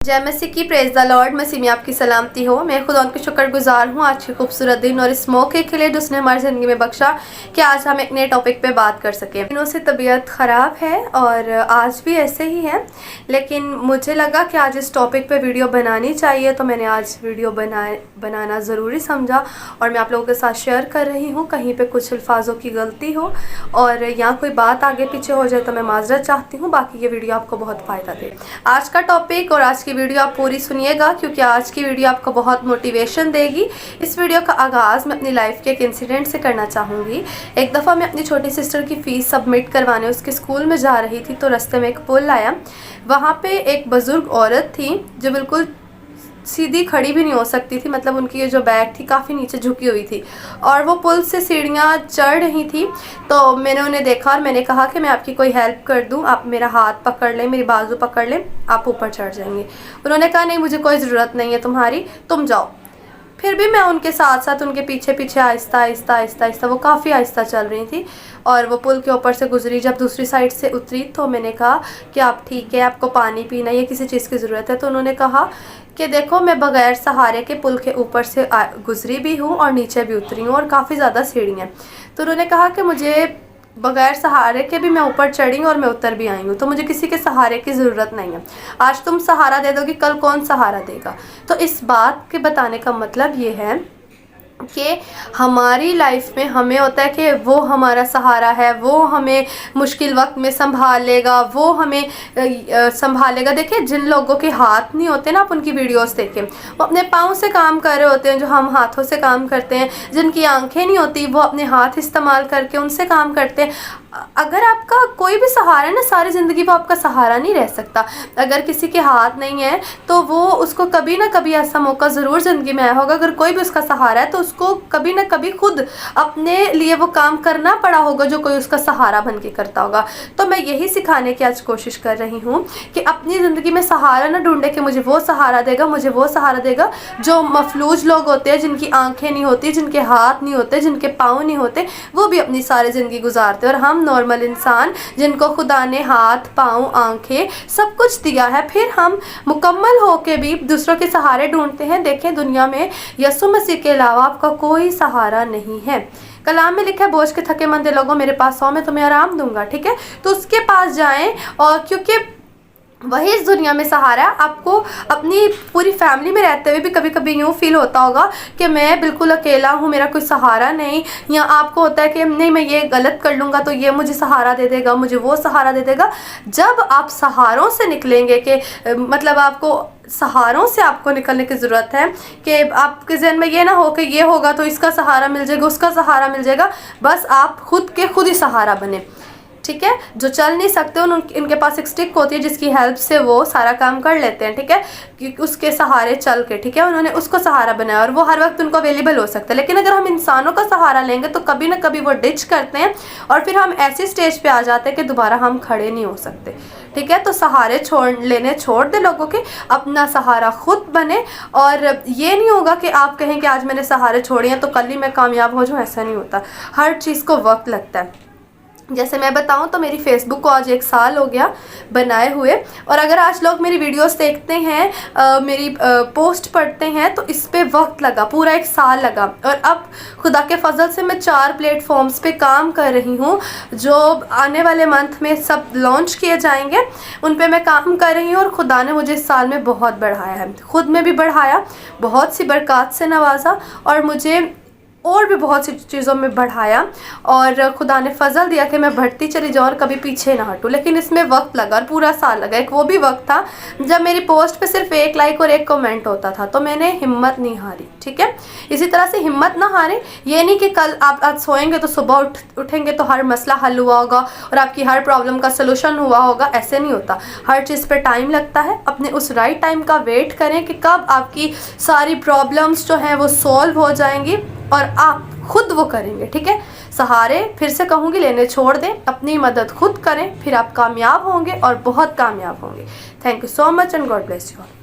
जय मसीह की, praise the Lord. मसीह में आपकी सलामती हो। मैं खुदा उनकी शुक्रगुजार हूँ आज के खूबसूरत दिन और इस मौके के लिए जिसने हमारी ज़िंदगी में बख्शा कि आज हम एक नए टॉपिक पे बात कर सकें। दिनों से तबीयत ख़राब है और आज भी ऐसे ही है, लेकिन मुझे लगा कि आज इस टॉपिक पे वीडियो बनानी चाहिए, तो मैंने आज वीडियो बनाना ज़रूरी समझा और मैं आप लोगों के साथ शेयर कर रही हूँ। कहीं पर कुछ अल्फाजों की गलती हो और यहाँ कोई बात आगे पीछे हो जाए तो मैं माजरत चाहती हूँ। बाकी ये वीडियो आपको बहुत फ़ायदा दे। आज का टॉपिक और आज की वीडियो आप पूरी सुनिएगा, क्योंकि आज की वीडियो आपको बहुत मोटिवेशन देगी। इस वीडियो का आगाज़ मैं अपनी लाइफ के एक इंसिडेंट से करना चाहूँगी। एक दफ़ा मैं अपनी छोटी सिस्टर की फ़ीस सबमिट करवाने उसके स्कूल में जा रही थी, तो रास्ते में एक पुल आया। वहाँ पे एक बुज़ुर्ग औरत थी जो बिल्कुल सीधी खड़ी भी नहीं हो सकती थी, मतलब उनकी ये जो बैग थी काफ़ी नीचे झुकी हुई थी और वो पुल से सीढ़ियाँ चढ़ रही थी। तो मैंने उन्हें देखा और मैंने कहा कि मैं आपकी कोई हेल्प कर दूं, आप मेरा हाथ पकड़ लें, मेरी बाजू पकड़ लें, आप ऊपर चढ़ जाएंगे। उन्होंने कहा नहीं, मुझे कोई ज़रूरत नहीं है तुम्हारी, तुम जाओ। फिर भी मैं उनके साथ साथ उनके पीछे पीछे आहिस्ता आहिस्ता आहिस्ता आहिस्ता, वो काफ़ी आहिस्ता चल रही थी और वो पुल के ऊपर से गुजरी। जब दूसरी साइड से उतरी तो मैंने कहा कि आप ठीक है, आपको पानी पीना या किसी चीज़ की ज़रूरत है? तो उन्होंने कहा कि देखो, मैं बग़ैर सहारे के पुल के ऊपर से गुजरी भी हूँ और नीचे भी उतरी हूँ और काफ़ी ज़्यादा सीढ़ियाँ। तो उन्होंने कहा कि मुझे बग़ैर सहारे के भी मैं ऊपर चढ़ी हूँ और मैं उतर भी आई हूँ, तो मुझे किसी के सहारे की ज़रूरत नहीं है। आज तुम सहारा दे दोगी, कल कौन सहारा देगा? तो इस बात के बताने का मतलब ये है कि हमारी लाइफ में हमें होता है कि वो हमारा सहारा है, वो हमें मुश्किल वक्त में संभालेगा, वो हमें संभालेगा। देखिए, जिन लोगों के हाथ नहीं होते ना, आप उनकी वीडियोस देखें, वो अपने पाँव से काम कर रहे होते हैं जो हम हाथों से काम करते हैं। जिनकी आंखें नहीं होती वो अपने हाथ इस्तेमाल करके उनसे काम करते हैं। अगर आपका कोई भी सहारा है ना, सारी ज़िंदगी वो आपका सहारा नहीं रह सकता। अगर किसी के हाथ नहीं है तो वो उसको कभी ना कभी ऐसा मौका ज़रूर ज़िंदगी में आया होगा। अगर कोई भी उसका सहारा है तो उसको कभी ना कभी खुद अपने लिए वो काम करना पड़ा होगा जो कोई उसका सहारा बन के करता होगा। तो मैं यही सिखाने की आज कोशिश कर रही हूँ कि अपनी ज़िंदगी में सहारा ना ढूंढे कि मुझे वो सहारा देगा, मुझे वो सहारा देगा। जो मफलूज लोग होते हैं, जिनकी आंखें नहीं होती, जिनके हाथ नहीं होते, जिनके पाँव नहीं होते, वो भी अपनी सारी ज़िंदगी गुजारते हैं। और हम नॉर्मल इंसान जिनको खुदा ने हाथ, पाँव, आंखें सब कुछ दिया है, फिर हम मुकम्मल होके भी दूसरों के सहारे ढूंढते हैं। देखें, दुनिया में यीशु मसीह के अलावा आपका कोई सहारा नहीं है। कलाम में लिखा है, बोझ के थके मंदे लोगों मेरे पास आओ, मैं तुम्हें आराम दूंगा। ठीक है, तो उसके पास जाएं, और क्योंकि वही इस दुनिया में सहारा है। आपको अपनी पूरी फैमिली में रहते हुए भी कभी कभी यूँ फील होता होगा कि मैं बिल्कुल अकेला हूँ, मेरा कोई सहारा नहीं। या आपको होता है कि नहीं, मैं ये गलत कर लूँगा तो ये मुझे सहारा दे देगा, मुझे वो सहारा दे देगा। जब आप सहारों से निकलेंगे कि मतलब आपको सहारों से आपको निकलने की ज़रूरत है कि आपके जहन में ये ना हो कि ये होगा तो इसका सहारा मिल जाएगा, उसका सहारा मिल जाएगा। बस आप खुद के खुद ही सहारा बने। ठीक है, जो चल नहीं सकते उनके पास एक स्टिक होती है जिसकी हेल्प से वो सारा काम कर लेते हैं। ठीक है, क्योंकि उसके सहारे चल के, ठीक है, उन्होंने उसको सहारा बनाया और वो हर वक्त उनको अवेलेबल हो सकता है। लेकिन अगर हम इंसानों का सहारा लेंगे तो कभी ना कभी वो डिच करते हैं और फिर हम ऐसी स्टेज पे आ जाते हैं कि दोबारा हम खड़े नहीं हो सकते। ठीक है, तो सहारे लेने छोड़ दे लोगों के, अपना सहारा खुद बने। और ये नहीं होगा कि आप कहें कि आज मैंने सहारे छोड़े हैं तो कल ही मैं कामयाब हो जाऊँ, ऐसा नहीं होता। हर चीज़ को वक्त लगता है। जैसे मैं बताऊं तो मेरी फेसबुक को आज 1 साल हो गया बनाए हुए, और अगर आज लोग मेरी वीडियोस देखते हैं, मेरी पोस्ट पढ़ते हैं, तो इस पे वक्त लगा, पूरा 1 साल लगा। और अब खुदा के फजल से मैं 4 प्लेटफॉर्म्स पे काम कर रही हूँ जो आने वाले मंथ में सब लॉन्च किए जाएंगे। उन पे मैं काम कर रही हूँ और खुदा ने मुझे इस साल में बहुत बढ़ाया है, खुद में भी बढ़ाया, बहुत सी बरक़ात से नवाजा और मुझे और भी बहुत सी चीज़ों में बढ़ाया। और खुदा ने फजल दिया कि मैं बढ़ती चली जाऊँ और कभी पीछे ना हटूँ। लेकिन इसमें वक्त लगा और पूरा साल लगा। एक वो भी वक्त था जब मेरी पोस्ट पे सिर्फ 1 लाइक और 1 कमेंट होता था, तो मैंने हिम्मत नहीं हारी। ठीक है, इसी तरह से हिम्मत ना हारें। ये नहीं कि कल आप आज सोएंगे तो सुबह उठेंगे तो हर मसला हल हुआ होगा और आपकी हर प्रॉब्लम का सलूशन हुआ होगा, ऐसे नहीं होता। हर चीज़ पर टाइम लगता है। अपने उस राइट टाइम का वेट करें कि कब आपकी सारी प्रॉब्लम्स जो हैं वो सॉल्व हो जाएंगी और आप खुद वो करेंगे। ठीक है, सहारे फिर से कहूँगी लेने छोड़ दें, अपनी मदद खुद करें, फिर आप कामयाब होंगे और बहुत कामयाब होंगे। Thank you so much and God bless you all.